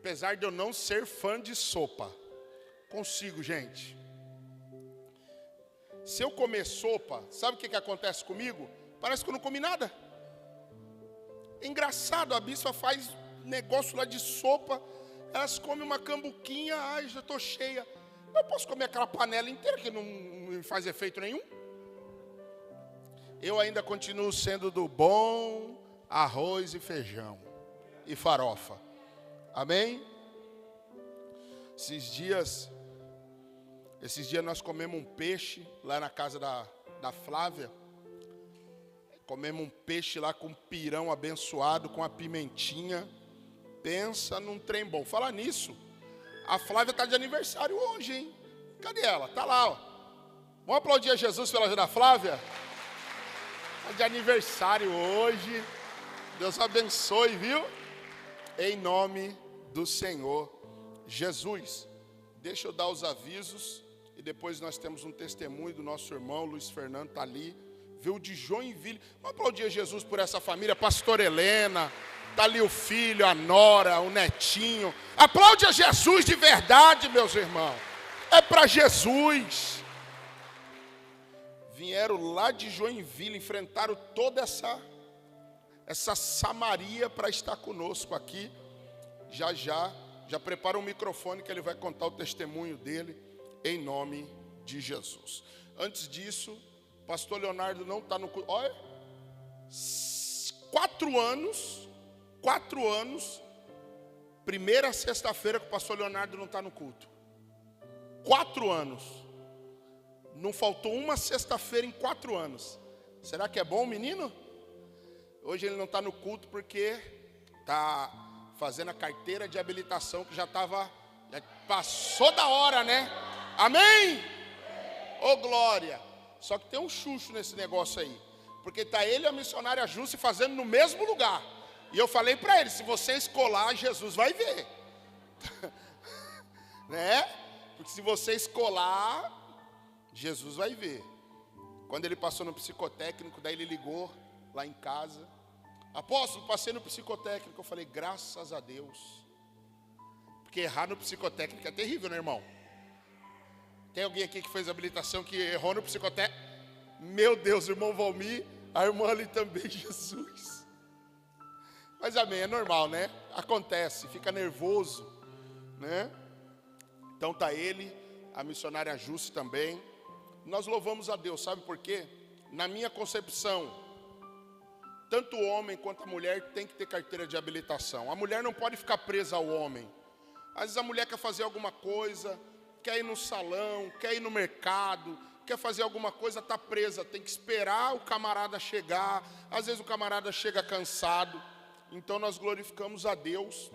apesar de eu não ser fã de sopa, consigo, gente. Se eu comer sopa, sabe o que acontece comigo? Parece que eu não comi nada. Engraçado, a bispa faz negócio lá de sopa, elas comem uma cambuquinha, ai, já estou cheia. Eu posso comer aquela panela inteira que não me faz efeito nenhum? Eu ainda continuo sendo do bom arroz e feijão e farofa. Amém? Esses dias nós comemos um peixe lá na casa da Flávia. Comemos um peixe lá com pirão abençoado, com a pimentinha. Pensa num trem bom. Fala nisso, a Flávia está de aniversário hoje, hein? Cadê ela? Está lá, ó. Vamos aplaudir a Jesus pela vida da Flávia? Está de aniversário hoje. Deus abençoe, viu? Em nome do Senhor Jesus. Deixa eu dar os avisos. E depois nós temos um testemunho do nosso irmão Luiz Fernando, está ali. Veio de Joinville. Vamos aplaudir a Jesus por essa família. Pastor Helena, está ali o filho, a nora, o netinho. Aplaude a Jesus de verdade, meus irmãos. É para Jesus. Vieram lá de Joinville, enfrentaram toda essa Samaria para estar conosco aqui. Já prepara um microfone que ele vai contar o testemunho dele, em nome de Jesus. Antes disso, pastor Leonardo não está no culto. Olha, 4 anos, primeira sexta-feira que o pastor Leonardo não está no culto. 4 anos. Não faltou uma sexta-feira em 4 anos. Será que é bom, menino? Hoje ele não está no culto porque está fazendo a carteira de habilitação que já passou da hora, né? Amém? Ô glória! Só que tem um chucho nesse negócio aí. Porque está ele e a missionária Jússi fazendo no mesmo lugar. E eu falei para ele, se você escolar, Jesus vai ver. Né? Porque se você escolar, Jesus vai ver. Quando ele passou no psicotécnico, daí ele ligou lá em casa. Apóstolo, passei no psicotécnico. Eu falei, graças a Deus. Porque errar no psicotécnico é terrível, né, irmão? Tem alguém aqui que fez habilitação que errou no psicotécnico? Meu Deus, irmão Valmir, a irmã ali também, Jesus. Mas amém, é normal, né? Acontece, fica nervoso, né? Então tá ele, a missionária Jússi também. Nós louvamos a Deus, sabe por quê? Na minha concepção, tanto o homem quanto a mulher tem que ter carteira de habilitação. A mulher não pode ficar presa ao homem. Às vezes a mulher quer fazer alguma coisa, quer ir no salão, quer ir no mercado, quer fazer alguma coisa, está presa, tem que esperar o camarada chegar. Às vezes o camarada chega cansado. Então nós glorificamos a Deus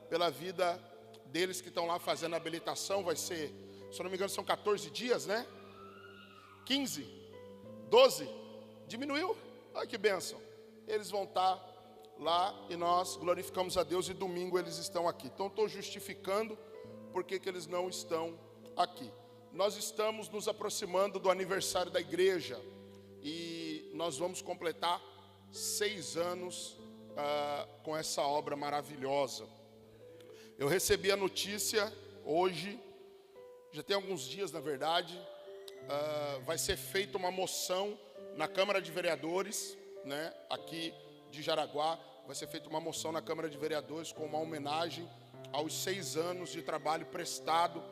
pela vida deles que estão lá fazendo a habilitação. Vai ser, se eu não me engano, são 14 dias, né? 15, 12, diminuiu? Olha que bênção. Eles vão estar lá e nós glorificamos a Deus e domingo eles estão aqui. Então estou justificando porque que eles não estão aqui. Nós estamos nos aproximando do aniversário da igreja e nós vamos completar 6 anos com essa obra maravilhosa. Eu recebi a notícia hoje, já tem alguns dias na verdade, vai ser feita uma moção na Câmara de Vereadores, né, aqui de Jaraguá. Vai ser feita uma moção na Câmara de Vereadores com uma homenagem aos 6 anos de trabalho prestado,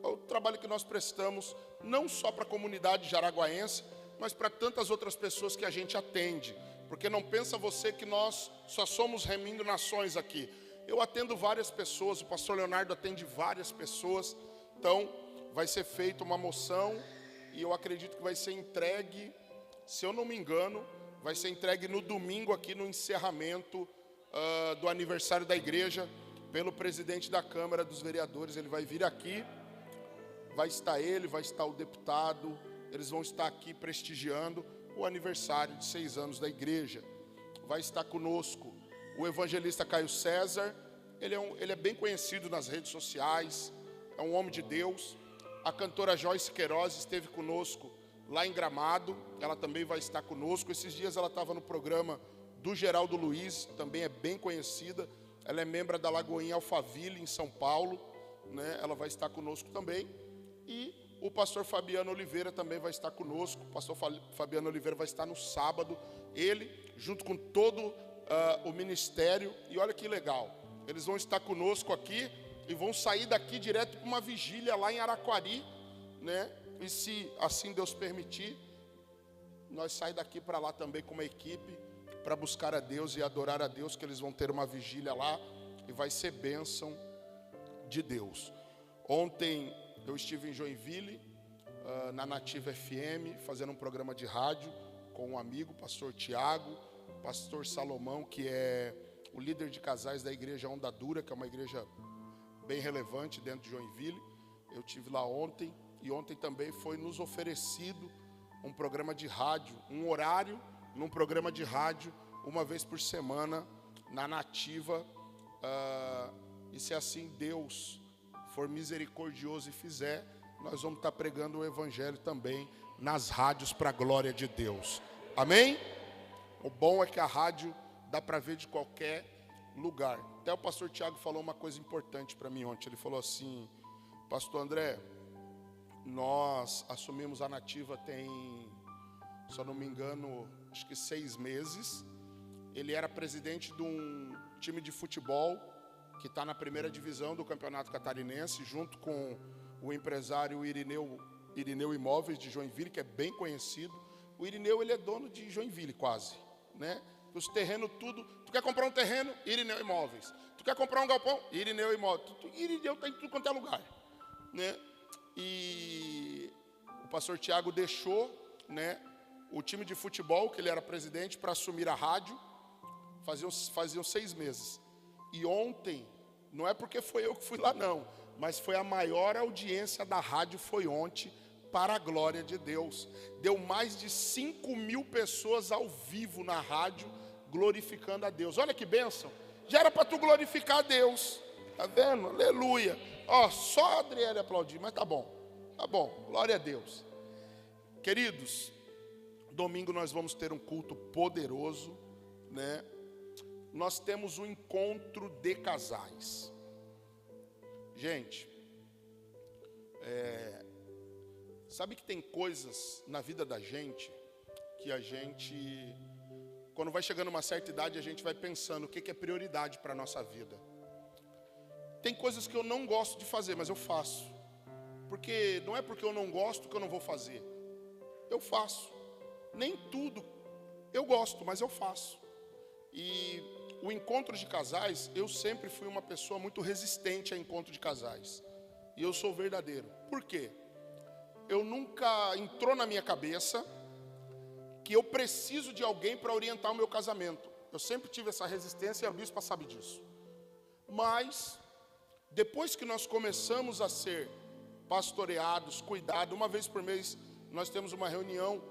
o trabalho que nós prestamos não só para a comunidade jaraguaense, mas para tantas outras pessoas que a gente atende. Porque não pensa você que nós só somos Remindo Nações aqui. Eu atendo várias pessoas, o pastor Leonardo atende várias pessoas. Então, vai ser feita uma moção e eu acredito que vai ser entregue, se eu não me engano, vai ser entregue no domingo aqui no encerramento do aniversário da igreja, pelo presidente da Câmara dos Vereadores. Ele vai vir aqui, vai estar ele, vai estar o deputado, eles vão estar aqui prestigiando o aniversário de 6 anos da igreja. Vai estar conosco o evangelista Caio César, ele é bem conhecido nas redes sociais, é um homem de Deus. A cantora Joyce Queiroz esteve conosco lá em Gramado, ela também vai estar conosco. Esses dias ela estava no programa do Geraldo Luiz, também é bem conhecida. Ela é membro da Lagoinha Alphaville, em São Paulo, né? Ela vai estar conosco também. E o pastor Fabiano Oliveira também vai estar conosco. O pastor Fabiano Oliveira vai estar no sábado. Ele, junto com todo o ministério. E olha que legal. Eles vão estar conosco aqui e vão sair daqui direto para uma vigília lá em Araquari, né? E se assim Deus permitir, nós saímos daqui para lá também com uma equipe, para buscar a Deus e adorar a Deus, que eles vão ter uma vigília lá e vai ser bênção de Deus. Ontem eu estive em Joinville, na Nativa FM, fazendo um programa de rádio com um amigo, pastor Tiago, pastor Salomão, que é o líder de casais da igreja Onda Dura, que é uma igreja bem relevante dentro de Joinville. Eu estive lá ontem, e ontem também foi nos oferecido um programa de rádio, um horário num programa de rádio, uma vez por semana, na Nativa. E se assim Deus for misericordioso e fizer, nós vamos estar pregando o evangelho também nas rádios para a glória de Deus. Amém? O bom é que a rádio dá para ver de qualquer lugar. Até o pastor Tiago falou uma coisa importante para mim ontem. Ele falou assim: pastor André, nós assumimos a Nativa tem, se eu não me engano, acho que 6 meses. Ele era presidente de um time de futebol que está na primeira divisão do Campeonato Catarinense, junto com o empresário Irineu Imóveis de Joinville, que é bem conhecido. O Irineu, ele é dono de Joinville quase, né? Os terrenos tudo. Tu quer comprar um terreno? Irineu Imóveis. Tu quer comprar um galpão? Irineu Imóveis. Irineu está em tudo quanto é lugar, né? E o pastor Tiago deixou, né, o time de futebol, que ele era presidente, para assumir a rádio. Faziam 6 meses. E ontem, não é porque foi eu que fui lá não, mas foi a maior audiência da rádio, foi ontem, para a glória de Deus. Deu mais de 5.000 pessoas ao vivo na rádio, glorificando a Deus. Olha que bênção. Já era para tu glorificar a Deus. Tá vendo? Aleluia. Ó, só a Adriele aplaudir, mas tá bom. Tá bom, glória a Deus. Queridos, domingo nós vamos ter um culto poderoso, né? Nós temos um encontro de casais. Gente, sabe que tem coisas na vida da gente que a gente, quando vai chegando uma certa idade, a gente vai pensando o que é prioridade para a nossa vida. Tem coisas que eu não gosto de fazer, mas eu faço. Porque não é porque eu não gosto que eu não vou fazer. Eu faço. Nem tudo eu gosto, mas eu faço. E o encontro de casais, eu sempre fui uma pessoa muito resistente a encontro de casais. E eu sou verdadeiro. Por quê? Eu nunca entrou na minha cabeça que eu preciso de alguém para orientar o meu casamento. Eu sempre tive essa resistência e a bispa sabe disso. Mas, depois que nós começamos a ser pastoreados, cuidados, uma vez por mês, nós temos uma reunião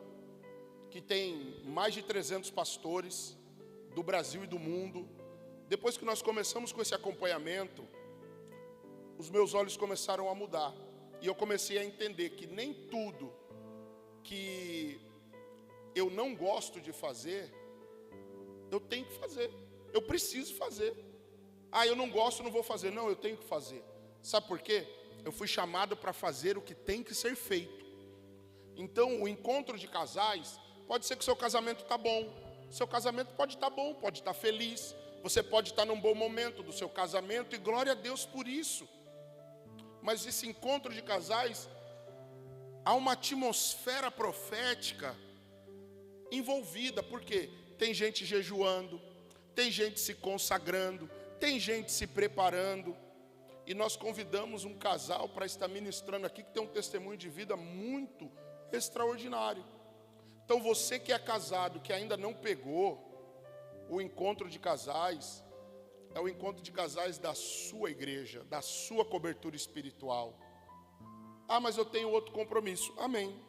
que tem mais de 300 pastores do Brasil e do mundo. Depois que nós começamos com esse acompanhamento, os meus olhos começaram a mudar. E eu comecei a entender que nem tudo que eu não gosto de fazer, eu tenho que fazer. Eu preciso fazer. Ah, eu não gosto, não vou fazer. Não, eu tenho que fazer. Sabe por quê? Eu fui chamado para fazer o que tem que ser feito. Então, o encontro de casais, pode ser que o seu casamento está bom. Seu casamento pode estar bom, pode estar feliz. Você pode estar num bom momento do seu casamento e glória a Deus por isso. Mas esse encontro de casais, há uma atmosfera profética envolvida. Porque tem gente jejuando, tem gente se consagrando, tem gente se preparando. E nós convidamos um casal para estar ministrando aqui, que tem um testemunho de vida muito extraordinário. Então você que é casado, que ainda não pegou o encontro de casais, é o encontro de casais da sua igreja, da sua cobertura espiritual. Ah, mas eu tenho outro compromisso. Amém.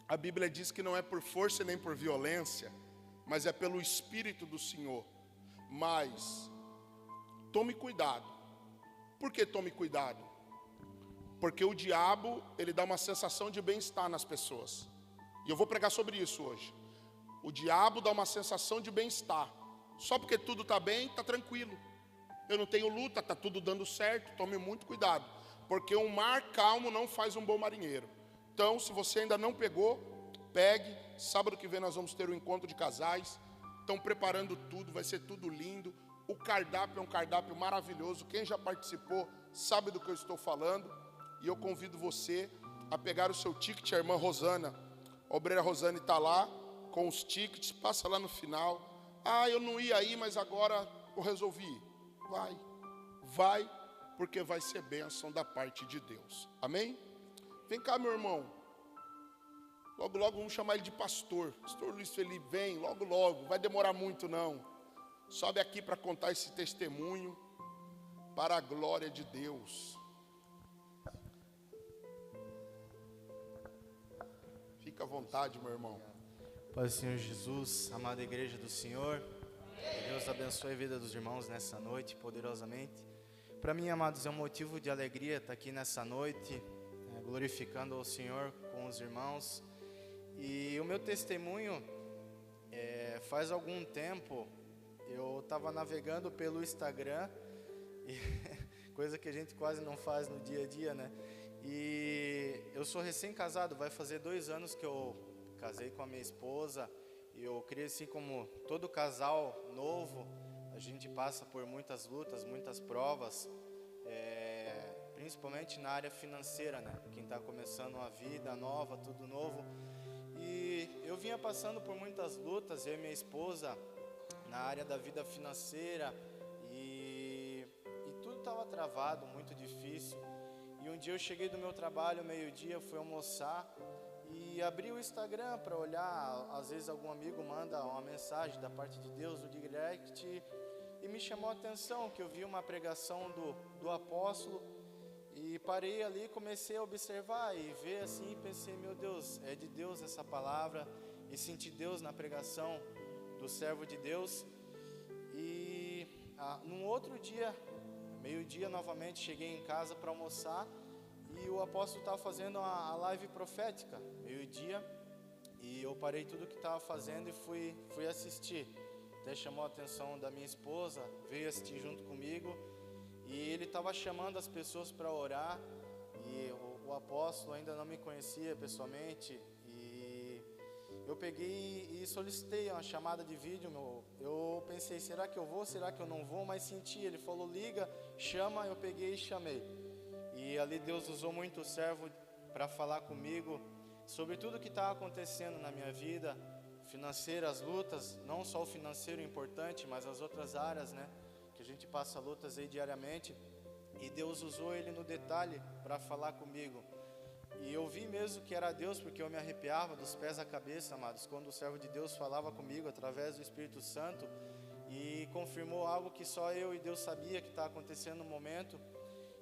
A Bíblia diz que não é por força nem por violência, mas é pelo Espírito do Senhor. Mas tome cuidado. Por que tome cuidado? Porque o diabo, ele dá uma sensação de bem-estar nas pessoas. E eu vou pregar sobre isso hoje. O diabo dá uma sensação de bem-estar. Só porque tudo está bem, está tranquilo. eu não tenho luta, está tudo dando certo. Tome muito cuidado, porque um mar calmo não faz um bom marinheiro. Então, se você ainda não pegou, pegue. Sábado que vem nós vamos ter um encontro de casais. Estão preparando tudo, vai ser tudo lindo. O cardápio é um cardápio maravilhoso. Quem já participou sabe do que eu estou falando. E eu convido você a pegar o seu ticket. A irmã Rosana, a obreira Rosane está lá com os tickets. Passa lá no final. Ah, eu não ia aí, mas agora eu resolvi ir. Vai, porque vai ser bênção da parte de Deus. Amém? Vem cá, meu irmão. Logo, logo vamos chamar ele de pastor. Pastor Luiz Felipe, vem, logo, logo. Vai demorar muito, não. Sobe aqui para contar esse testemunho para a glória de Deus. Fica à vontade, meu irmão. Pai do Senhor Jesus, amada igreja do Senhor, que Deus abençoe a vida dos irmãos nessa noite, poderosamente. Para mim, amados, é um motivo de alegria estar aqui nessa noite, glorificando ao Senhor com os irmãos. E o meu testemunho, faz algum tempo, eu estava navegando pelo Instagram, coisa que a gente quase não faz no dia a dia, né? E eu sou recém-casado, vai fazer 2 anos que eu casei com a minha esposa. E eu creio assim, como todo casal novo, a gente passa por muitas lutas, muitas provas, principalmente na área financeira, né? Quem está começando uma vida nova, tudo novo. E eu vinha passando por muitas lutas, eu e minha esposa, na área da vida financeira, e tudo estava travado, muito difícil. E um dia eu cheguei do meu trabalho, meio-dia, fui almoçar e abri o Instagram para olhar. Às vezes algum amigo manda uma mensagem da parte de Deus, no direct, e me chamou a atenção que eu vi uma pregação do apóstolo, e parei ali, comecei a observar e ver assim, e pensei, meu Deus, é de Deus essa palavra, e senti Deus na pregação do servo de Deus. E num outro dia, meio-dia novamente, cheguei em casa para almoçar, e o apóstolo estava fazendo a live profética, meio-dia, e eu parei tudo que estava fazendo e fui assistir. Até chamou a atenção da minha esposa, veio assistir junto comigo, e ele estava chamando as pessoas para orar, e o apóstolo ainda não me conhecia pessoalmente, e eu peguei e solicitei uma chamada de vídeo. Eu pensei, será que eu vou, será que eu não vou, mas senti, ele falou, liga, chama, eu peguei e chamei. E ali Deus usou muito o servo para falar comigo sobre tudo que estava acontecendo na minha vida financeira, as lutas, não só o financeiro importante, mas as outras áreas, né? Que a gente passa lutas aí diariamente. E Deus usou ele no detalhe para falar comigo. E eu vi mesmo que era Deus, porque eu me arrepiava dos pés à cabeça, amados, quando o servo de Deus falava comigo através do Espírito Santo e confirmou algo que só eu e Deus sabia que estava acontecendo no momento.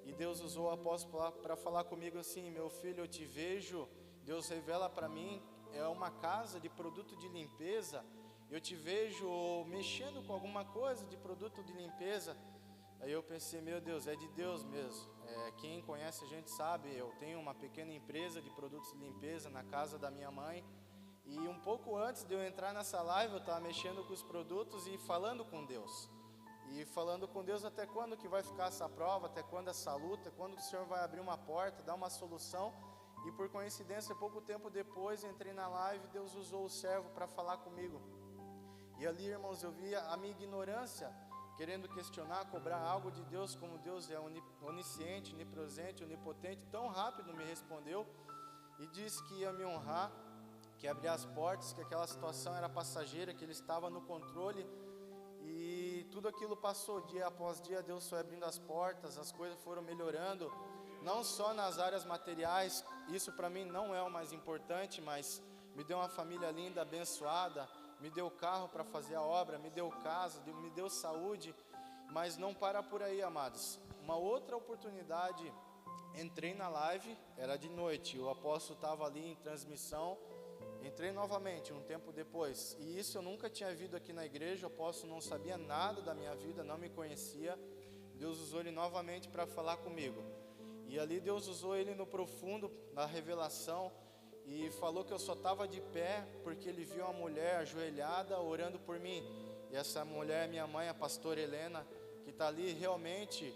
E Deus usou o apóstolo para falar comigo assim, meu filho, eu te vejo, Deus revela para mim, é uma casa de produto de limpeza, eu te vejo mexendo com alguma coisa de produto de limpeza. Aí eu pensei, meu Deus, é de Deus mesmo. Quem conhece a gente sabe, eu tenho uma pequena empresa de produtos de limpeza na casa da minha mãe. E um pouco antes de eu entrar nessa live, eu estava mexendo com os produtos e falando com Deus. E falando com Deus, até quando que vai ficar essa prova, até quando essa luta, quando o Senhor vai abrir uma porta, dar uma solução. E por coincidência, pouco tempo depois, entrei na live, Deus usou o servo para falar comigo. E ali, irmãos, eu via a minha ignorância, querendo questionar, cobrar algo de Deus, como Deus é onisciente, onipresente, onipotente, tão rápido me respondeu e disse que ia me honrar, que ia abrir as portas, que aquela situação era passageira, que Ele estava no controle. E tudo aquilo passou, dia após dia, Deus foi abrindo as portas, as coisas foram melhorando, não só nas áreas materiais, isso para mim não é o mais importante, mas me deu uma família linda, abençoada, me deu carro para fazer a obra, me deu casa, me deu saúde, mas não para por aí, amados. Uma outra oportunidade, entrei na live, era de noite, o apóstolo estava ali em transmissão, entrei novamente um tempo depois, e isso eu nunca tinha visto aqui na igreja, o apóstolo não sabia nada da minha vida, não me conhecia, Deus usou ele novamente para falar comigo, e ali Deus usou ele no profundo, na revelação, e falou que eu só estava de pé porque ele viu uma mulher ajoelhada orando por mim. E essa mulher é minha mãe, a pastora Helena, que está ali realmente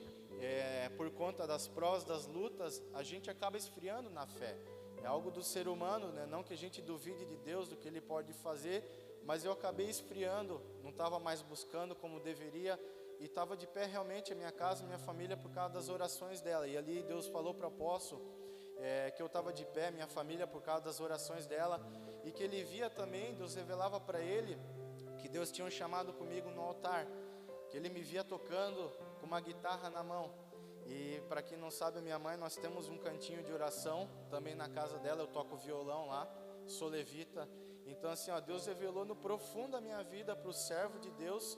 por conta das provas, das lutas, a gente acaba esfriando na fé. É algo do ser humano, né? Não que a gente duvide de Deus, do que Ele pode fazer, mas eu acabei esfriando, não estava mais buscando como deveria, e estava de pé realmente a minha casa, a minha família, por causa das orações dela. E ali Deus falou para o apóstolo que eu estava de pé, minha família, por causa das orações dela, e que ele via também, Deus revelava para ele que Deus tinha um chamado comigo no altar, que ele me via tocando com uma guitarra na mão. E para quem não sabe, a minha mãe, nós temos um cantinho de oração também na casa dela, eu toco violão lá, sou levita. Então assim, Deus revelou no profundo a minha vida para o servo de Deus,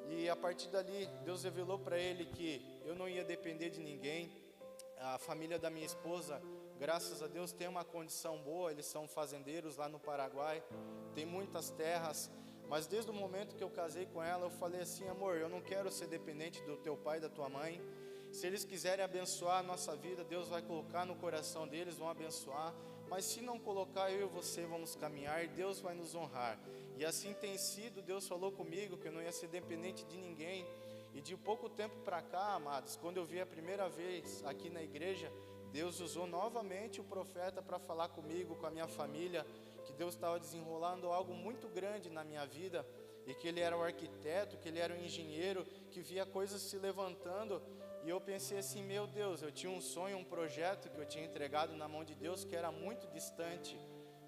e a partir dali Deus revelou para ele que eu não ia depender de ninguém. A família da minha esposa, graças a Deus, tem uma condição boa, eles são fazendeiros lá no Paraguai, tem muitas terras. Mas desde o momento que eu casei com ela, eu falei assim: amor, eu não quero ser dependente do teu pai e da tua mãe. Se eles quiserem abençoar a nossa vida, Deus vai colocar no coração deles, vão abençoar. Mas se não colocar, eu e você vamos caminhar e Deus vai nos honrar. E assim tem sido. Deus falou comigo que eu não ia ser dependente de ninguém. E de pouco tempo para cá, amados, quando eu vi a primeira vez aqui na igreja, Deus usou novamente o profeta para falar comigo, com a minha família, que Deus estava desenrolando algo muito grande na minha vida, e que Ele era o arquiteto, que Ele era o engenheiro, que via coisas se levantando. E eu pensei assim: meu Deus, eu tinha um sonho, um projeto que eu tinha entregado na mão de Deus, que era muito distante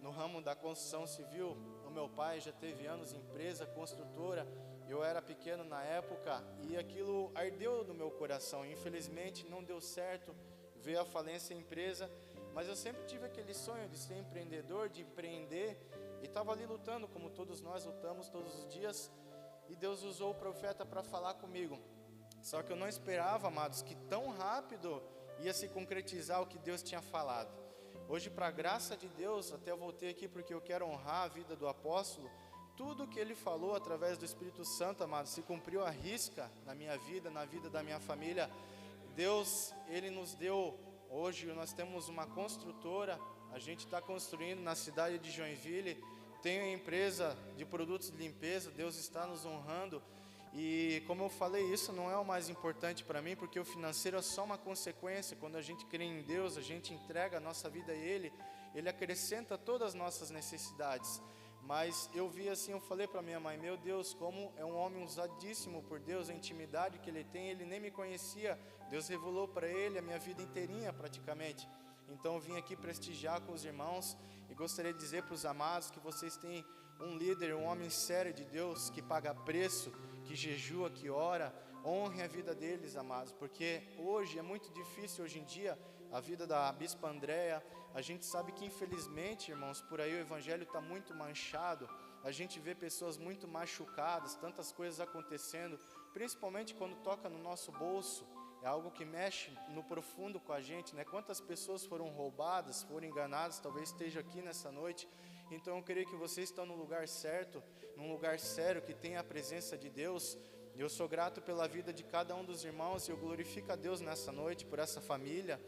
no ramo da construção civil. O meu pai já teve anos em empresa construtora, eu era pequeno na época, e aquilo ardeu no meu coração. Infelizmente não deu certo, veio a falência da empresa, mas eu sempre tive aquele sonho de ser empreendedor, de empreender, e estava ali lutando, como todos nós lutamos todos os dias, e Deus usou o profeta para falar comigo. Só que eu não esperava, amados, que tão rápido ia se concretizar o que Deus tinha falado. Hoje, para a graça de Deus, até eu voltei aqui porque eu quero honrar a vida do apóstolo. Tudo que ele falou através do Espírito Santo, amados, se cumpriu à risca na minha vida, na vida da minha família. Deus, Ele nos deu, hoje nós temos uma construtora, a gente está construindo na cidade de Joinville, tem uma empresa de produtos de limpeza, Deus está nos honrando. E como eu falei, isso não é o mais importante para mim, porque o financeiro é só uma consequência. Quando a gente crê em Deus, a gente entrega a nossa vida a Ele, Ele acrescenta todas as nossas necessidades. Mas eu vi assim, eu falei para minha mãe: meu Deus, como é um homem usadíssimo por Deus, a intimidade que ele tem, ele nem me conhecia, Deus revelou para ele a minha vida inteirinha praticamente. Então eu vim aqui prestigiar com os irmãos, e gostaria de dizer para os amados que vocês têm um líder, um homem sério de Deus, que paga preço, que jejua, que ora. Honre a vida deles, amados, porque hoje é muito difícil, hoje em dia, a vida da Bispa Andréa. A gente sabe que infelizmente, irmãos, por aí o evangelho está muito manchado, a gente vê pessoas muito machucadas, tantas coisas acontecendo, principalmente quando toca no nosso bolso. É algo que mexe no profundo com a gente, né? Quantas pessoas foram roubadas, foram enganadas, talvez esteja aqui nessa noite. Então eu creio que vocês estão no lugar certo, num lugar sério, que tem a presença de Deus. Eu sou grato pela vida de cada um dos irmãos, e eu glorifico a Deus nessa noite, por essa família.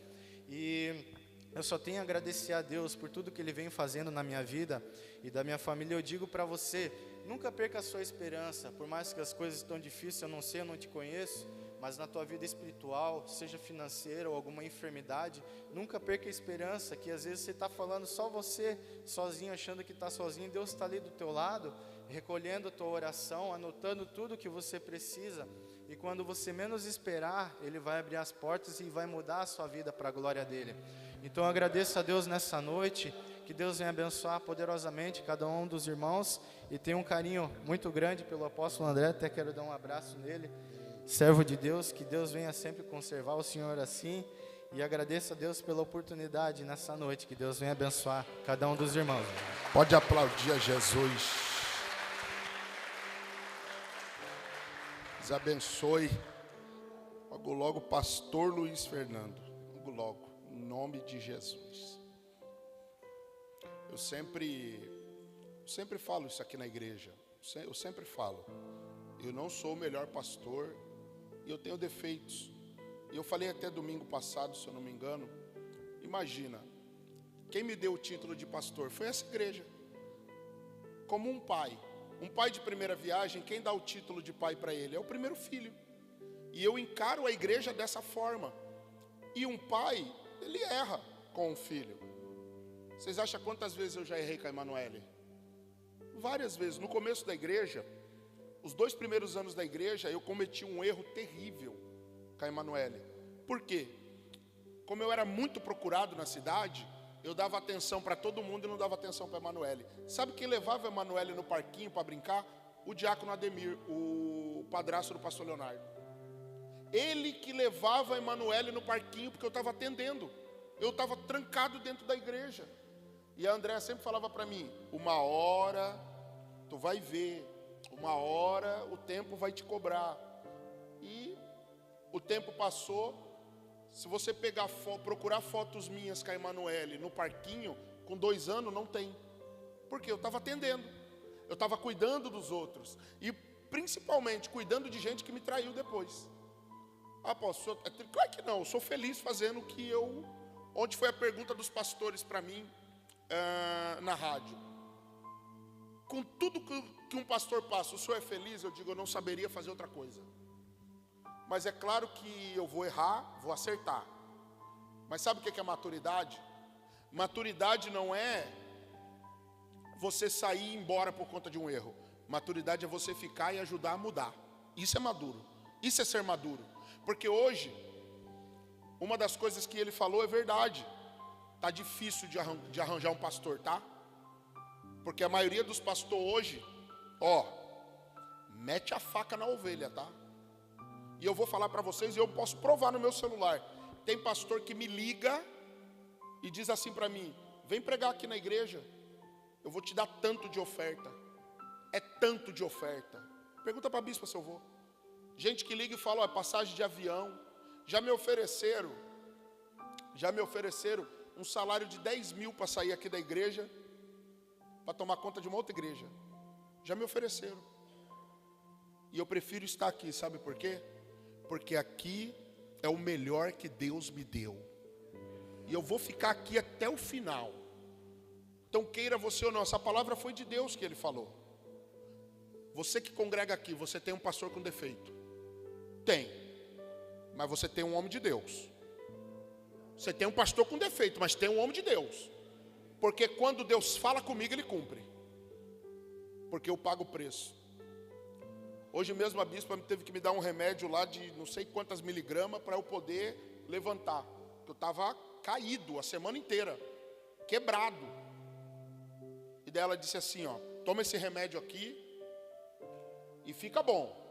E eu só tenho a agradecer a Deus por tudo que Ele vem fazendo na minha vida e da minha família. Eu digo para você, nunca perca a sua esperança, por mais que as coisas estão difíceis, eu não sei, eu não te conheço, mas na tua vida espiritual, seja financeira ou alguma enfermidade, nunca perca a esperança, que às vezes você está falando só você, sozinho, achando que está sozinho, Deus está ali do teu lado, recolhendo a tua oração, anotando tudo que você precisa, e quando você menos esperar, Ele vai abrir as portas e vai mudar a sua vida para a glória dEle. Então eu agradeço a Deus nessa noite, que Deus venha abençoar poderosamente cada um dos irmãos, e tenho um carinho muito grande pelo apóstolo André, até quero dar um abraço nele, servo de Deus, que Deus venha sempre conservar o Senhor assim, e agradeço a Deus pela oportunidade nessa noite, que Deus venha abençoar cada um dos irmãos. Pode aplaudir a Jesus. Deus abençoe. Logo, pastor Luiz Fernando. Logo, em nome de Jesus. Eu sempre falo isso aqui na igreja. Eu sempre falo. Eu não sou o melhor pastor, e eu tenho defeitos. E eu falei até domingo passado, se eu não me engano. Imagina, quem me deu o título de pastor foi essa igreja. Como um pai de primeira viagem, quem dá o título de pai para ele? É o primeiro filho. E eu encaro a igreja dessa forma. E um pai, ele erra com um filho. Vocês acham quantas vezes eu já errei com a Emanuele? Várias vezes. No começo da igreja, os 2 primeiros anos da igreja, eu cometi um erro terrível com a Emanuele. Por quê? Como eu era muito procurado na cidade, eu dava atenção para todo mundo e não dava atenção para a Emanuele. Sabe quem levava a Emanuele no parquinho para brincar? O diácono Ademir, o padrasto do pastor Leonardo. Ele que levava a Emanuele no parquinho, porque eu estava atendendo. Eu estava trancado dentro da igreja. E a Andréa sempre falava para mim, uma hora tu vai ver, uma hora o tempo vai te cobrar. E o tempo passou. Se você pegar procurar fotos minhas com a Emanuele no parquinho, com 2 anos, não tem. Porque eu estava atendendo. Eu estava cuidando dos outros. E principalmente cuidando de gente que me traiu depois. Apóstolo, claro que não, eu sou feliz fazendo o que eu... Onde foi a pergunta dos pastores para mim na rádio? Com tudo que um pastor passa, o senhor é feliz? Eu digo, eu não saberia fazer outra coisa. Mas é claro que eu vou errar, vou acertar. Mas sabe o que é maturidade? Maturidade não é você sair e ir embora por conta de um erro. Maturidade é você ficar e ajudar a mudar. Isso é maduro. Isso é ser maduro. Porque hoje, uma das coisas que ele falou é verdade. Está difícil de arranjar um pastor, tá? Porque a maioria dos pastores hoje, mete a faca na ovelha, tá? E eu vou falar para vocês, e eu posso provar no meu celular. Tem pastor que me liga e diz assim para mim, vem pregar aqui na igreja, eu vou te dar tanto de oferta. É tanto de oferta. Pergunta para a bispa se eu vou. Gente que liga e fala, passagem de avião. Já me ofereceram um salário de 10 mil para sair aqui da igreja, para tomar conta de uma outra igreja. Já me ofereceram. E eu prefiro estar aqui, sabe por quê? Porque aqui é o melhor que Deus me deu. E eu vou ficar aqui até o final. Então queira você ou não, essa palavra foi de Deus que ele falou. Você que congrega aqui, você tem um pastor com defeito? Tem. Mas você tem um homem de Deus. Você tem um pastor com defeito, mas tem um homem de Deus. Porque quando Deus fala comigo, Ele cumpre. Porque eu pago o preço. Hoje mesmo a bispa teve que me dar um remédio lá de não sei quantas miligramas para eu poder levantar. Porque eu estava caído a semana inteira, quebrado. E daí ela disse assim, toma esse remédio aqui e fica bom.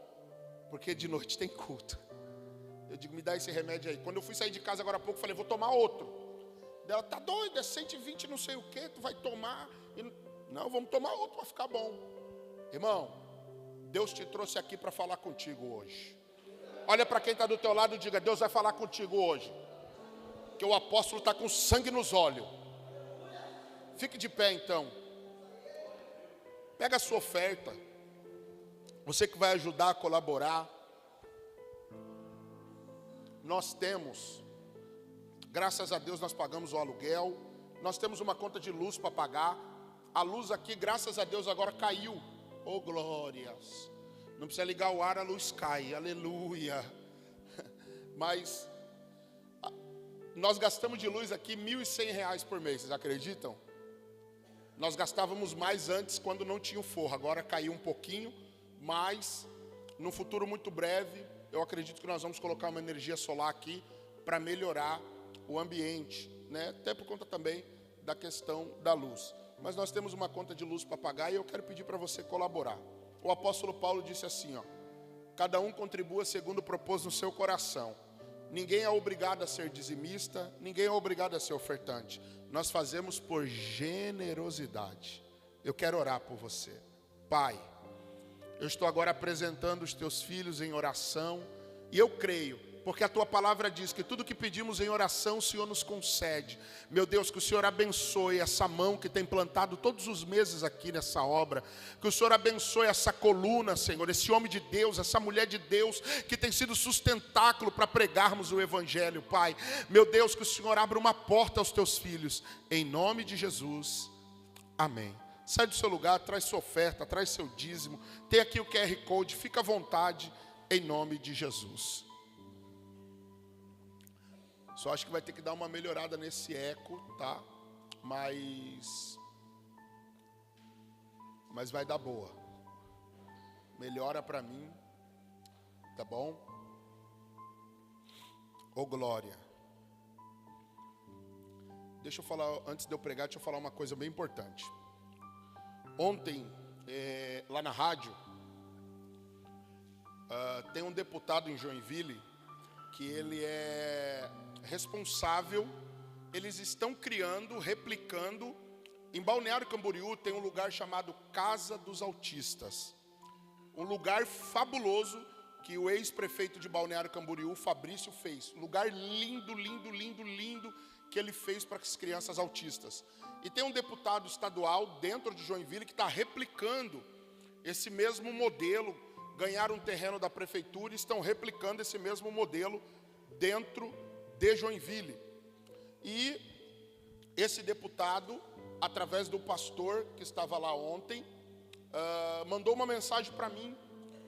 Porque de noite tem culto. Eu digo, me dá esse remédio aí. Quando eu fui sair de casa agora há pouco, falei, vou tomar outro. Ela, tá doida, é 120 não sei o que, tu vai tomar. Não, vamos tomar outro para ficar bom. Irmão, Deus te trouxe aqui para falar contigo hoje. Olha para quem está do teu lado e diga, Deus vai falar contigo hoje. Que o apóstolo está com sangue nos olhos. Fique de pé então. Pega a sua oferta. Você que vai ajudar a colaborar. Nós temos, graças a Deus nós pagamos o aluguel. Nós temos uma conta de luz para pagar. A luz aqui, graças a Deus, agora caiu. Oh glórias. Não precisa ligar o ar, a luz cai. Aleluia. Mas nós gastamos de luz aqui R$1.100 por mês. Vocês acreditam? Nós gastávamos mais antes quando não tinha o forro. Agora caiu um pouquinho. Mas no futuro muito breve, eu acredito que nós vamos colocar uma energia solar aqui para melhorar o ambiente, né? Até por conta também da questão da luz. Mas nós temos uma conta de luz para pagar e eu quero pedir para você colaborar. O apóstolo Paulo disse assim, cada um contribua segundo o propósito no seu coração. Ninguém é obrigado a ser dizimista, ninguém é obrigado a ser ofertante. Nós fazemos por generosidade. Eu quero orar por você. Pai, eu estou agora apresentando os teus filhos em oração. E eu creio, porque a tua palavra diz que tudo que pedimos em oração o Senhor nos concede. Meu Deus, que o Senhor abençoe essa mão que tem plantado todos os meses aqui nessa obra. Que o Senhor abençoe essa coluna, Senhor, esse homem de Deus, essa mulher de Deus que tem sido sustentáculo para pregarmos o Evangelho, Pai. Meu Deus, que o Senhor abra uma porta aos teus filhos. Em nome de Jesus, amém. Sai do seu lugar, traz sua oferta, traz seu dízimo. Tem aqui o QR Code, fica à vontade, em nome de Jesus. Só acho que vai ter que dar uma melhorada nesse eco, tá? Mas vai dar boa. Melhora para mim, tá bom? Ô glória. Deixa eu falar, antes de eu pregar, deixa eu falar uma coisa bem importante. Ontem, lá na rádio, tem um deputado em Joinville que ele é responsável. Eles estão criando, replicando. Em Balneário Camboriú tem um lugar chamado Casa dos Autistas. Um lugar fabuloso que o ex-prefeito de Balneário Camboriú, Fabrício, fez. Um lugar lindo, lindo, lindo, lindo que ele fez para as crianças autistas. E tem um deputado estadual dentro de Joinville que está replicando esse mesmo modelo. Ganharam um terreno da prefeitura e estão replicando esse mesmo modelo dentro de Joinville. E esse deputado, através do pastor que estava lá ontem, mandou uma mensagem para mim,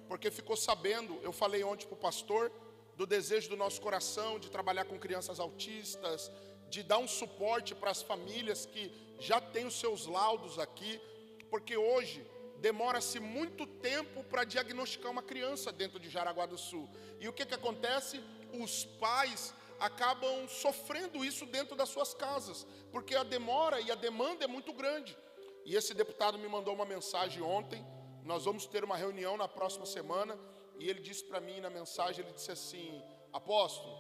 porque ficou sabendo, eu falei ontem para o pastor, do desejo do nosso coração de trabalhar com crianças autistas, de dar um suporte para as famílias que já têm os seus laudos aqui, porque hoje demora-se muito tempo para diagnosticar uma criança dentro de Jaraguá do Sul. E o que acontece? Os pais acabam sofrendo isso dentro das suas casas, porque a demora e a demanda é muito grande. E esse deputado me mandou uma mensagem ontem. Nós vamos ter uma reunião na próxima semana, e ele disse para mim na mensagem, ele disse assim: apóstolo,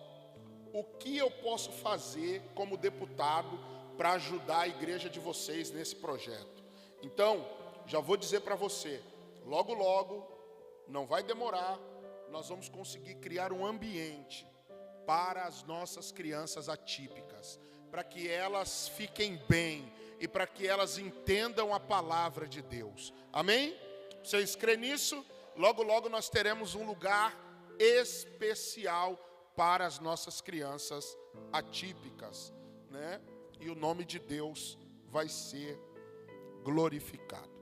o que eu posso fazer como deputado para ajudar a igreja de vocês nesse projeto? Então, já vou dizer para você, logo logo, não vai demorar, nós vamos conseguir criar um ambiente para as nossas crianças atípicas, para que elas fiquem bem e para que elas entendam a palavra de Deus. Amém? Vocês creem nisso? Logo logo nós teremos um lugar especial para as nossas crianças atípicas, né? E o nome de Deus vai ser glorificado.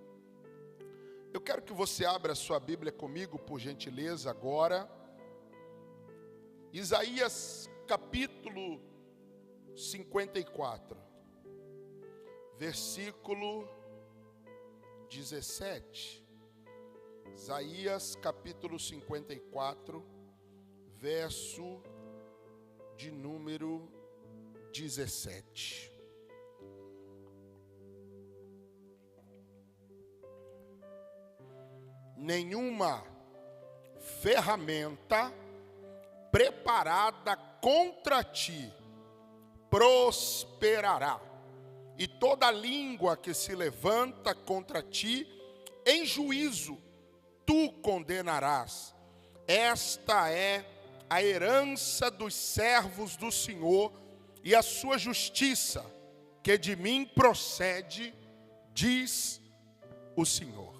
Eu quero que você abra a sua Bíblia comigo, por gentileza, agora. Isaías capítulo 54, versículo 17. Isaías capítulo 54, verso de número 17. Nenhuma ferramenta preparada contra ti prosperará, e toda língua que se levanta contra ti em juízo tu condenarás. Esta é a herança dos servos do Senhor e a sua justiça, que de mim procede, diz o Senhor.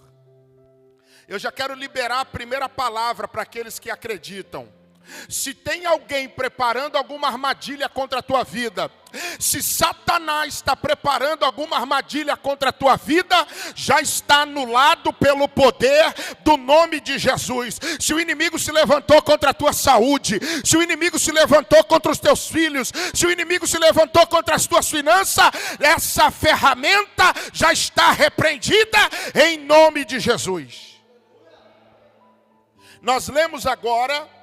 Eu já quero liberar a primeira palavra para aqueles que acreditam. Se tem alguém preparando alguma armadilha contra a tua vida, se Satanás está preparando alguma armadilha contra a tua vida, já está anulado pelo poder do nome de Jesus. Se o inimigo se levantou contra a tua saúde, se o inimigo se levantou contra os teus filhos, se o inimigo se levantou contra as tuas finanças, essa ferramenta já está repreendida em nome de Jesus. Nós lemos agora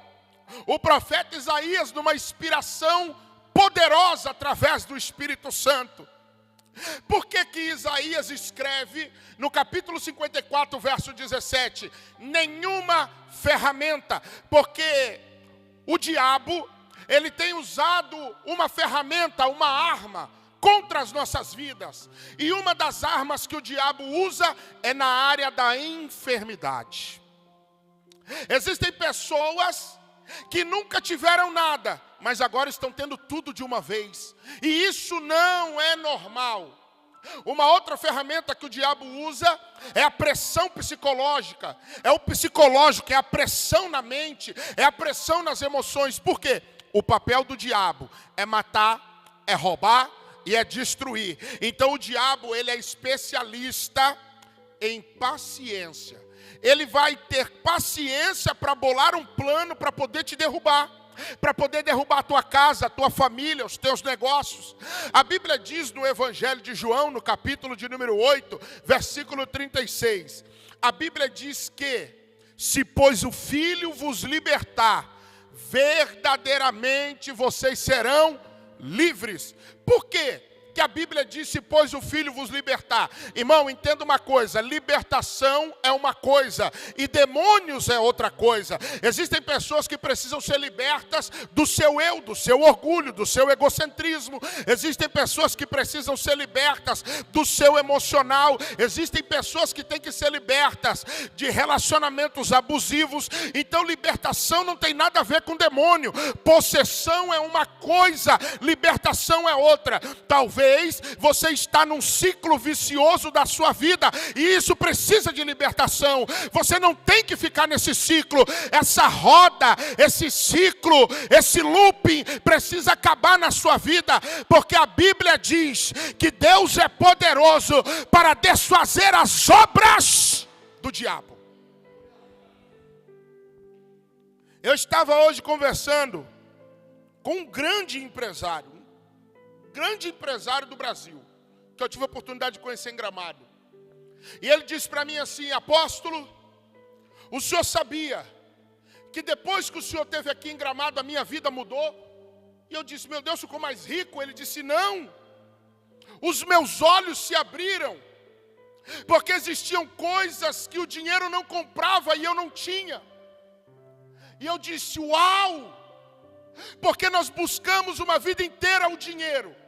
o profeta Isaías numa inspiração poderosa através do Espírito Santo. Por que Isaías escreve no capítulo 54, verso 17, nenhuma ferramenta? Porque o diabo, ele tem usado uma ferramenta, uma arma contra as nossas vidas. E uma das armas que o diabo usa é na área da enfermidade. Existem pessoas que nunca tiveram nada, mas agora estão tendo tudo de uma vez. E isso não é normal. Uma outra ferramenta que o diabo usa é a pressão psicológica. É o psicológico, é a pressão na mente, é a pressão nas emoções. Por quê? O papel do diabo é matar, é roubar e é destruir. Então o diabo, ele é especialista em paciência. Ele vai ter paciência para bolar um plano para poder te derrubar. para poder derrubar a tua casa, a tua família, os teus negócios. A Bíblia diz no Evangelho de João, no capítulo de número 8, versículo 36. A Bíblia diz que, se pois o Filho vos libertar, verdadeiramente vocês serão livres. Por quê que a Bíblia diz, se pois o Filho vos libertar? Irmão, entenda uma coisa: libertação é uma coisa e demônios é outra coisa. Existem pessoas que precisam ser libertas do seu eu, do seu orgulho, do seu egocentrismo. Existem pessoas que precisam ser libertas do seu emocional. Existem pessoas que têm que ser libertas de relacionamentos abusivos. Então libertação não tem nada a ver com demônio. Possessão é uma coisa, libertação é outra. Talvez você está num ciclo vicioso da sua vida e isso precisa de libertação. Você não tem que ficar nesse ciclo. Essa roda, esse ciclo, esse looping precisa acabar na sua vida, porque a Bíblia diz que Deus é poderoso para desfazer as obras do diabo. Eu estava hoje conversando com um grande empresário do Brasil, que eu tive a oportunidade de conhecer em Gramado. E ele disse para mim assim: apóstolo, o senhor sabia que depois que o senhor esteve aqui em Gramado, a minha vida mudou? E eu disse: meu Deus, ficou mais rico? Ele disse: não, os meus olhos se abriram, porque existiam coisas que o dinheiro não comprava e eu não tinha. E eu disse: uau! Porque nós buscamos uma vida inteira o dinheiro.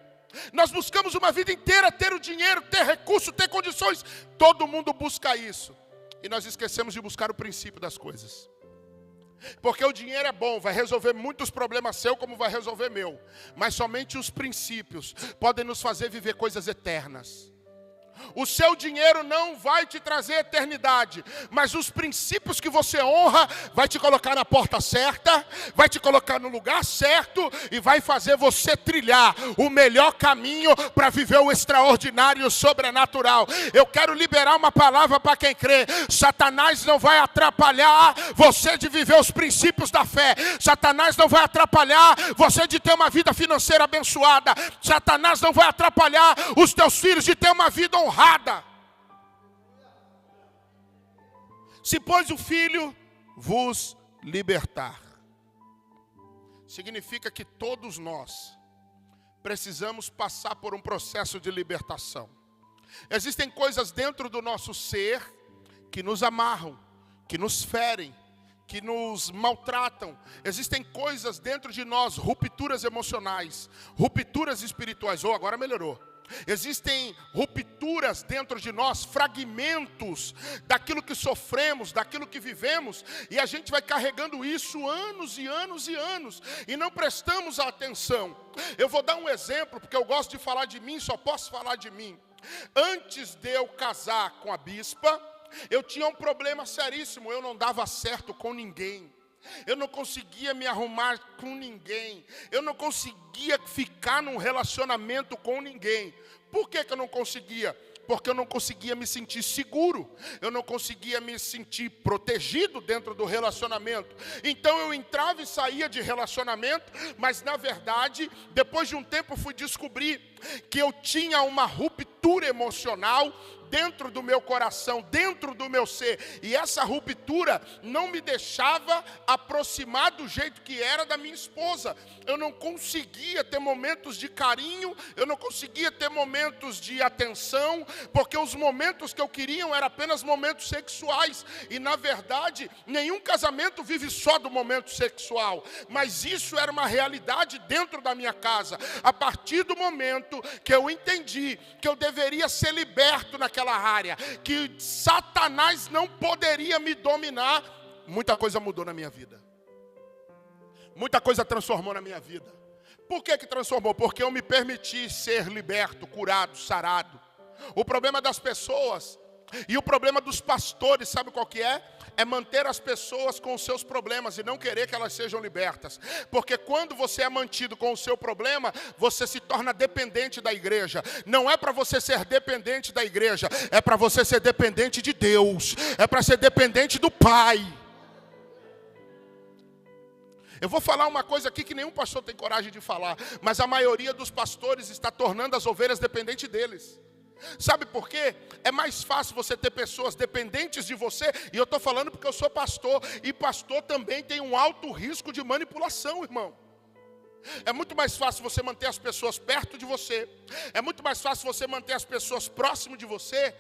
Nós buscamos uma vida inteira ter o dinheiro, ter recurso, ter condições. Todo mundo busca isso. E nós esquecemos de buscar o princípio das coisas. Porque o dinheiro é bom, vai resolver muitos problemas seus como vai resolver meu. Mas somente os princípios podem nos fazer viver coisas eternas. O seu dinheiro não vai te trazer eternidade, mas os princípios que você honra vai te colocar na porta certa, vai te colocar no lugar certo e vai fazer você trilhar o melhor caminho para viver o extraordinário e o sobrenatural. Eu quero liberar uma palavra para quem crê: Satanás não vai atrapalhar você de viver os princípios da fé. Satanás não vai atrapalhar você de ter uma vida financeira abençoada. Satanás não vai atrapalhar os teus filhos de ter uma vida honrada. Se pois o Filho vos libertar, significa que todos nós precisamos passar por um processo de libertação. Existem coisas dentro do nosso ser que nos amarram, que nos ferem, que nos maltratam. Existem coisas dentro de nós, rupturas emocionais, rupturas espirituais. Agora melhorou. Existem rupturas dentro de nós, fragmentos daquilo que sofremos, daquilo que vivemos, e a gente vai carregando isso anos e anos e anos, e não prestamos atenção. Eu vou dar um exemplo, porque eu gosto de falar de mim, só posso falar de mim. Antes de eu casar com a bispa, eu tinha um problema seríssimo: eu não dava certo com ninguém. Eu não conseguia me arrumar com ninguém. Eu não conseguia ficar num relacionamento com ninguém. Por que eu não conseguia? Porque eu não conseguia me sentir seguro. Eu não conseguia me sentir protegido dentro do relacionamento. Então eu entrava e saía de relacionamento, mas na verdade, depois de um tempo fui descobrir que eu tinha uma ruptura emocional dentro do meu coração, dentro do meu ser. E essa ruptura não me deixava aproximar do jeito que era da minha esposa. Eu não conseguia ter momentos de carinho, eu não conseguia ter momentos de atenção, porque os momentos que eu queria eram apenas momentos sexuais. E na verdade, nenhum casamento vive só do momento sexual. Mas isso era uma realidade dentro da minha casa. A partir do momento que eu entendi que eu deveria ser liberto naquela área, que Satanás não poderia me dominar, muita coisa mudou na minha vida. Muita coisa transformou na minha vida. Por que transformou? Porque eu me permiti ser liberto, curado, sarado. O problema das pessoas e o problema dos pastores, sabe qual que é? É manter as pessoas com os seus problemas e não querer que elas sejam libertas. Porque quando você é mantido com o seu problema, você se torna dependente da igreja. Não é para você ser dependente da igreja, é para você ser dependente de Deus. É para ser dependente do Pai. Eu vou falar uma coisa aqui que nenhum pastor tem coragem de falar, mas a maioria dos pastores está tornando as ovelhas dependentes deles. Sabe por quê? É mais fácil você ter pessoas dependentes de você, e eu estou falando porque eu sou pastor, e pastor também tem um alto risco de manipulação, irmão. É muito mais fácil você manter as pessoas perto de você, é muito mais fácil você manter as pessoas próximo de você,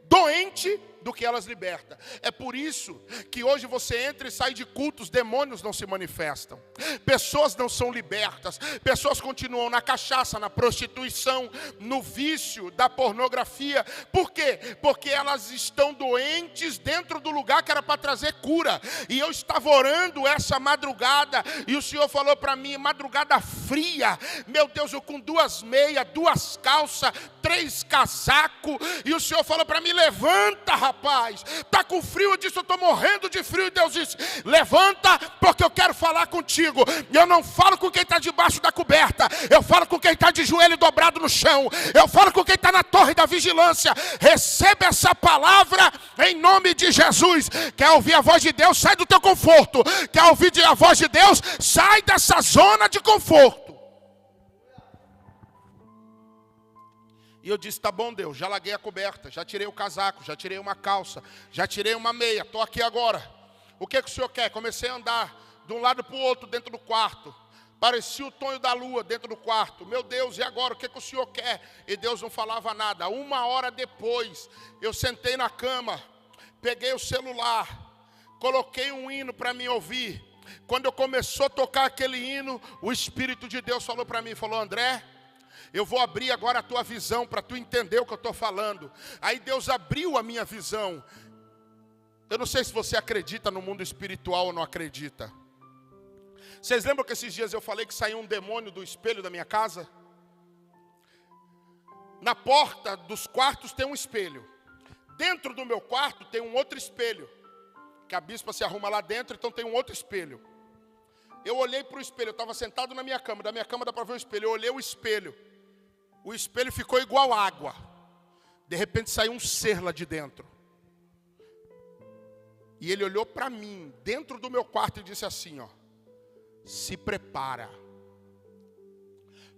doente, do que elas libertam. É por isso que hoje você entra e sai de cultos, demônios não se manifestam, pessoas não são libertas, pessoas continuam na cachaça, na prostituição, no vício da pornografia. Por quê? Porque elas estão doentes dentro do lugar que era para trazer cura. E eu estava orando essa madrugada, e o Senhor falou para mim, madrugada fria, meu Deus, eu com 2 meias, 2 calças, 3 casacos, e o Senhor falou para mim, levanta, rapaz, está com frio. Eu disse, eu estou morrendo de frio. E Deus disse, levanta, porque eu quero falar contigo. Eu não falo com quem está debaixo da coberta, eu falo com quem está de joelho dobrado no chão, eu falo com quem está na torre da vigilância. Receba essa palavra em nome de Jesus. Quer ouvir a voz de Deus? Sai do teu conforto. Quer ouvir a voz de Deus? Sai dessa zona de conforto. E eu disse, tá bom, Deus, já larguei a coberta, já tirei o casaco, já tirei uma calça, já tirei uma meia, estou aqui agora. O que o Senhor quer? Comecei a andar de um lado para o outro dentro do quarto. Parecia o Tonho da Lua dentro do quarto. Meu Deus, e agora? O que o Senhor quer? E Deus não falava nada. 1 hora depois, eu sentei na cama, peguei o celular, coloquei um hino para me ouvir. Quando eu começou a tocar aquele hino, o Espírito de Deus falou para mim, falou, André, eu vou abrir agora a tua visão para tu entender o que eu estou falando. Aí Deus abriu a minha visão. Eu não sei se você acredita no mundo espiritual ou não acredita. Vocês lembram que esses dias eu falei que saiu um demônio do espelho da minha casa? Na porta dos quartos tem um espelho. Dentro do meu quarto tem um outro espelho, que a bispa se arruma lá dentro, então tem um outro espelho. Eu olhei para o espelho, eu estava sentado na minha cama, da minha cama dá para ver o espelho, eu olhei o espelho ficou igual água. De repente saiu um ser lá de dentro. E ele olhou para mim, dentro do meu quarto, e disse assim, ó, se prepara,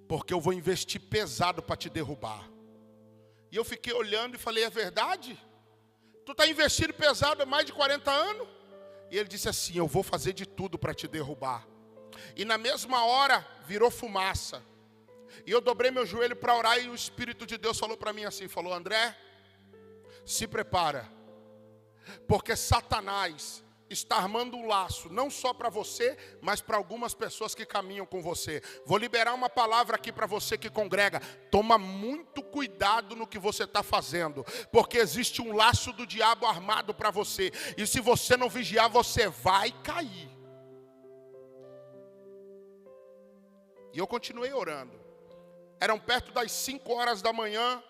porque eu vou investir pesado para te derrubar. E eu fiquei olhando e falei, é verdade? Tu está investindo pesado há mais de 40 anos? E ele disse assim, eu vou fazer de tudo para te derrubar. E na mesma hora, virou fumaça. E eu dobrei meu joelho para orar, e o Espírito de Deus falou para mim assim, falou, André, se prepara, porque Satanás está armando um laço, não só para você, mas para algumas pessoas que caminham com você. Vou liberar uma palavra aqui para você que congrega. Toma muito cuidado no que você está fazendo, porque existe um laço do diabo armado para você, e se você não vigiar, você vai cair. E eu continuei orando. Eram perto das 5 horas da manhã,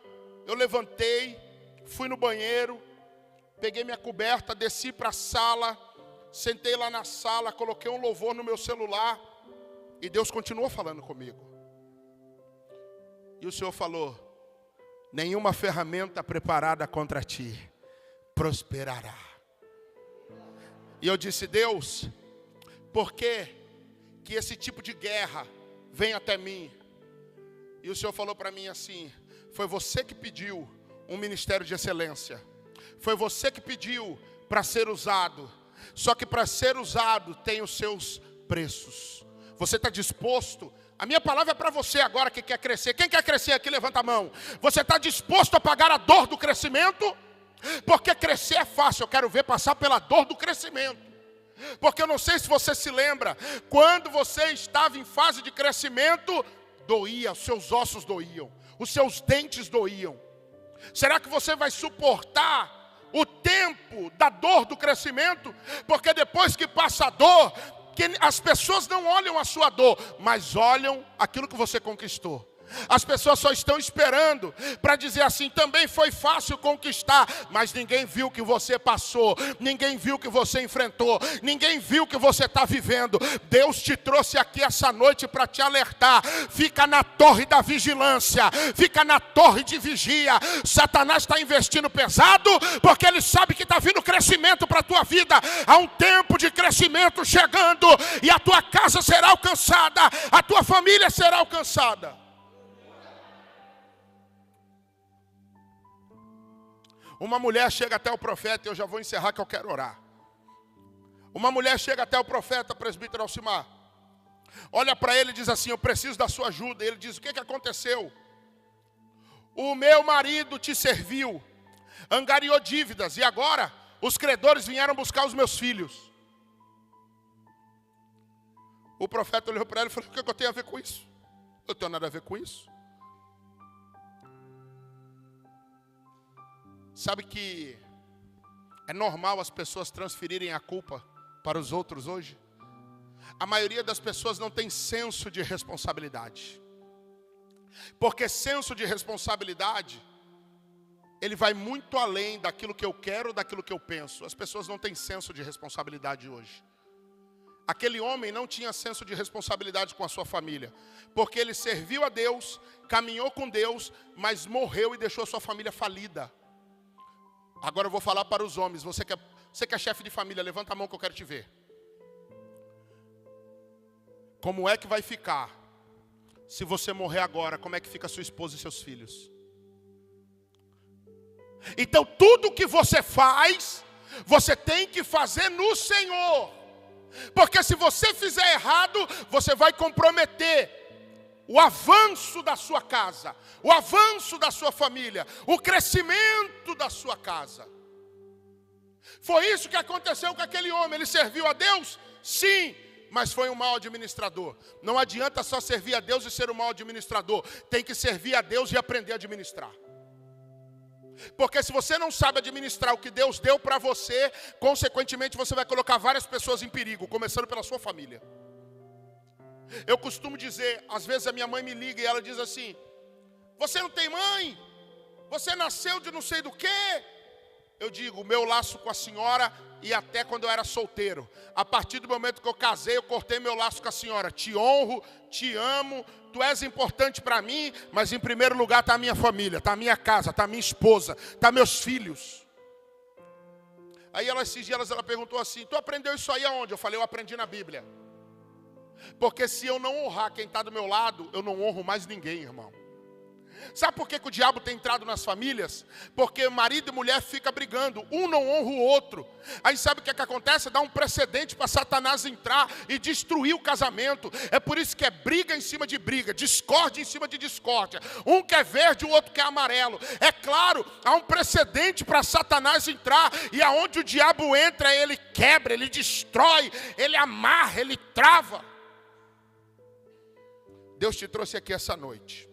eu levantei, fui no banheiro, peguei minha coberta, desci para a sala, sentei lá na sala, coloquei um louvor no meu celular, e Deus continuou falando comigo. E o Senhor falou, nenhuma ferramenta preparada contra ti prosperará. E eu disse, Deus, por que esse tipo de guerra vem até mim? E o Senhor falou para mim assim, foi você que pediu um ministério de excelência. Foi você que pediu para ser usado. Só que para ser usado tem os seus preços. Você está disposto? A minha palavra é para você agora que quer crescer. Quem quer crescer aqui, levanta a mão. Você está disposto a pagar a dor do crescimento? Porque crescer é fácil, eu quero ver passar pela dor do crescimento. Porque eu não sei se você se lembra, quando você estava em fase de crescimento, doía, os seus ossos doíam, os seus dentes doíam. Será que você vai suportar o tempo da dor do crescimento? Porque depois que passa a dor, que as pessoas não olham a sua dor, mas olham aquilo que você conquistou. As pessoas só estão esperando para dizer assim: também foi fácil conquistar, mas ninguém viu que você passou, ninguém viu que você enfrentou, ninguém viu que você está vivendo. Deus te trouxe aqui essa noite para te alertar. Fica na torre da vigilância, fica na torre de vigia. Satanás está investindo pesado, porque ele sabe que está vindo crescimento para a tua vida. Há um tempo de crescimento chegando, e a tua casa será alcançada, a tua família será alcançada. Uma mulher chega até o profeta, e eu já vou encerrar que eu quero orar. Uma mulher chega até o profeta, presbítero Alcimar. Olha para ele e diz assim: eu preciso da sua ajuda. E ele diz: o que aconteceu? O meu marido te serviu, angariou dívidas, e agora os credores vieram buscar os meus filhos. O profeta olhou para ela e falou: o que eu tenho a ver com isso? Eu não tenho nada a ver com isso. Sabe que é normal as pessoas transferirem a culpa para os outros hoje? A maioria das pessoas não tem senso de responsabilidade. Porque senso de responsabilidade, ele vai muito além daquilo que eu quero, daquilo que eu penso. As pessoas não têm senso de responsabilidade hoje. Aquele homem não tinha senso de responsabilidade com a sua família, porque ele serviu a Deus, caminhou com Deus, mas morreu e deixou a sua família falida. Agora eu vou falar para os homens. Você que é chefe de família, levanta a mão que eu quero te ver. Como é que vai ficar se você morrer agora? Como é que fica sua esposa e seus filhos? Então tudo que você faz, você tem que fazer no Senhor. Porque se você fizer errado, você vai comprometer o avanço da sua casa, o avanço da sua família, o crescimento da sua casa. Foi isso que aconteceu com aquele homem. Ele serviu a Deus? Sim, mas foi um mau administrador. Não adianta só servir a Deus e ser um mau administrador. Tem que servir a Deus e aprender a administrar. Porque se você não sabe administrar o que Deus deu para você, consequentemente você vai colocar várias pessoas em perigo, começando pela sua família. Eu costumo dizer, às vezes a minha mãe me liga e ela diz assim: você não tem mãe? Você nasceu de não sei do quê? Eu digo: o meu laço com a senhora e até quando eu era solteiro. A partir do momento que eu casei, eu cortei meu laço com a senhora. Te honro, te amo, tu és importante para mim, mas em primeiro lugar está a minha família, está a minha casa, está a minha esposa, está meus filhos. Aí esses dias ela perguntou assim: tu aprendeu isso aí aonde? Eu falei: eu aprendi na Bíblia. Porque se eu não honrar quem está do meu lado, eu não honro mais ninguém, irmão. Sabe por que o diabo tem entrado nas famílias? Porque marido e mulher ficam brigando, um não honra o outro. Aí sabe o que acontece? Dá um precedente para Satanás entrar e destruir o casamento. É por isso que é briga em cima de briga, discórdia em cima de discórdia. Um quer verde, o outro quer amarelo. É claro, há um precedente para Satanás entrar. E aonde o diabo entra, ele quebra, ele destrói, ele amarra, ele trava. Deus te trouxe aqui essa noite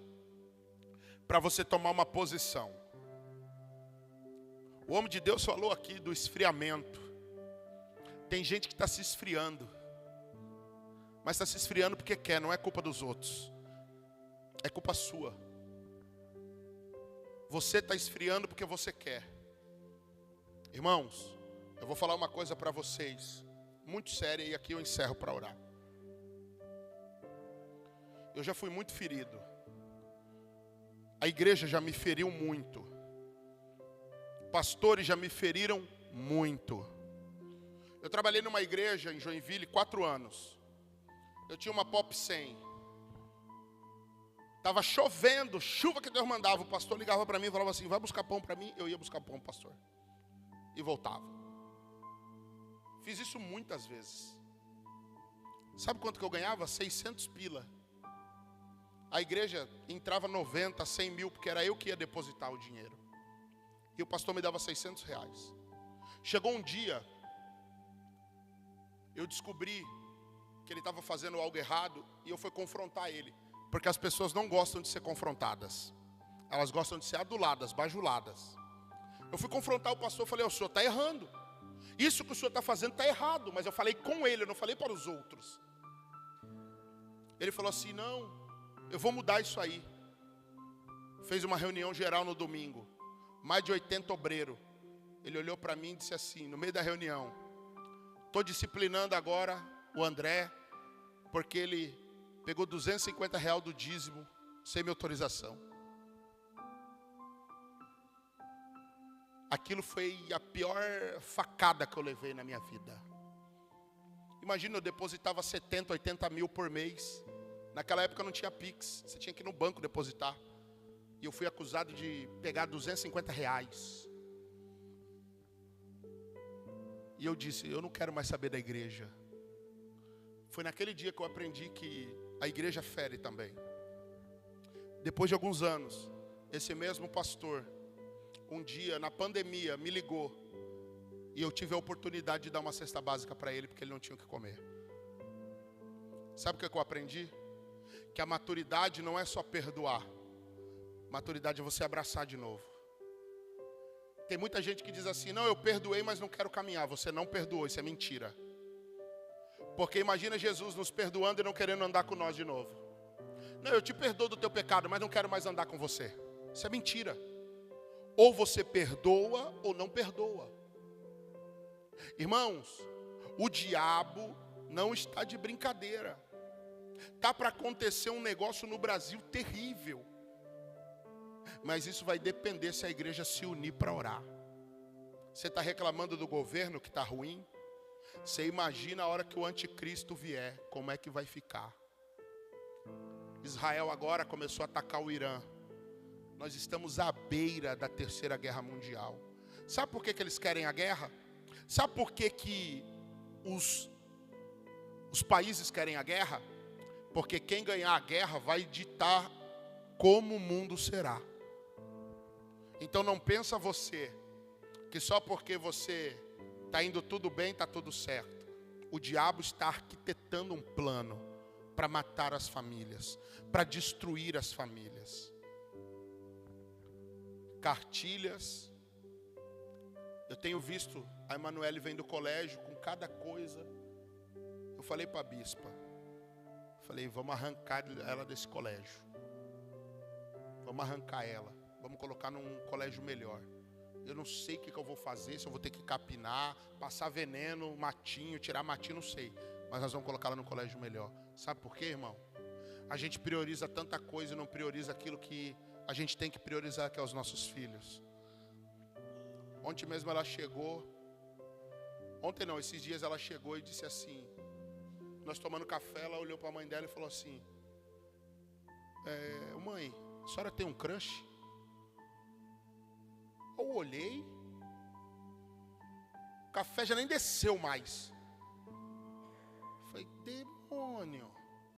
para você tomar uma posição. O homem de Deus falou aqui do esfriamento. Tem gente que está se esfriando, mas está se esfriando porque quer, não é culpa dos outros, é culpa sua. Você está esfriando porque você quer. Irmãos, eu vou falar uma coisa para vocês, muito séria, e aqui eu encerro para orar. Eu já fui muito ferido. A igreja já me feriu muito. Pastores já me feriram muito. Eu trabalhei numa igreja em Joinville 4 anos. Eu tinha uma Pop 100. Estava chovendo, chuva que Deus mandava. O pastor ligava para mim e falava assim: vai buscar pão para mim. Eu ia buscar pão, pastor. E voltava. Fiz isso muitas vezes. Sabe quanto que eu ganhava? 600 pila. A igreja entrava 90, 100 mil, porque era eu que ia depositar o dinheiro. E o pastor me dava 600 reais. Chegou um dia, eu descobri que ele estava fazendo algo errado, e eu fui confrontar ele. Porque as pessoas não gostam de ser confrontadas. Elas gostam de ser aduladas, bajuladas. Eu fui confrontar o pastor, falei: o senhor está errando. Isso que o senhor está fazendo está errado. Mas eu falei com ele, eu não falei para os outros. Ele falou assim: não, eu vou mudar isso aí. fez uma reunião geral no domingo. Mais de 80 obreiros. Ele olhou para mim e disse assim, no meio da reunião: estou disciplinando agora o André, porque ele pegou R$250 do dízimo, sem minha autorização. Aquilo foi a pior facada que eu levei na minha vida. Imagina, eu depositava 70, 80 mil por mês. Naquela época não tinha Pix, você tinha que ir no banco depositar. E eu fui acusado de pegar R$250. E eu disse, eu não quero mais saber da igreja. Foi naquele dia que eu aprendi que a igreja fere também. Depois de alguns anos, esse mesmo pastor, um dia na pandemia, me ligou. E eu tive a oportunidade de dar uma cesta básica para ele, porque ele não tinha o que comer. Sabe o que eu aprendi? Que a maturidade não é só perdoar. Maturidade é você abraçar de novo. Tem muita gente que diz assim, não, eu perdoei, mas não quero caminhar. Você não perdoou, isso é mentira. Porque imagina Jesus nos perdoando e não querendo andar com nós de novo. Não, eu te perdoo do teu pecado, mas não quero mais andar com você. Isso é mentira. Ou você perdoa ou não perdoa. Irmãos, o diabo não está de brincadeira. Está para acontecer um negócio no Brasil terrível. Mas isso vai depender se a igreja se unir para orar. Você está reclamando do governo que está ruim? Você imagina a hora que o anticristo vier, como é que vai ficar? Israel agora começou a atacar o Irã. Nós estamos à beira da terceira guerra mundial. Sabe por que eles querem a guerra? Sabe por que os países querem a guerra? Porque quem ganhar a guerra vai ditar como o mundo será. Então não pensa você que só porque você está indo tudo bem, está tudo certo. O diabo está arquitetando um plano para matar as famílias, para destruir as famílias. Cartilhas. Eu tenho visto, a Emanuele vem do colégio com cada coisa. Eu falei para a bispa, falei, vamos arrancar ela desse colégio. Vamos arrancar ela. Vamos colocar num colégio melhor. Eu não sei o que eu vou fazer, se eu vou ter que capinar, passar veneno, matinho, tirar matinho, não sei. Mas nós vamos colocá-la num colégio melhor. Sabe por quê, irmão? A gente prioriza tanta coisa e não prioriza aquilo que a gente tem que priorizar, que é os nossos filhos. Ontem mesmo ela chegou. Ontem não, esses dias ela chegou e disse assim. Nós tomando café, ela olhou para a mãe dela e falou assim: mãe, a senhora tem um crush? Eu olhei, o café já nem desceu mais. Falei, demônio.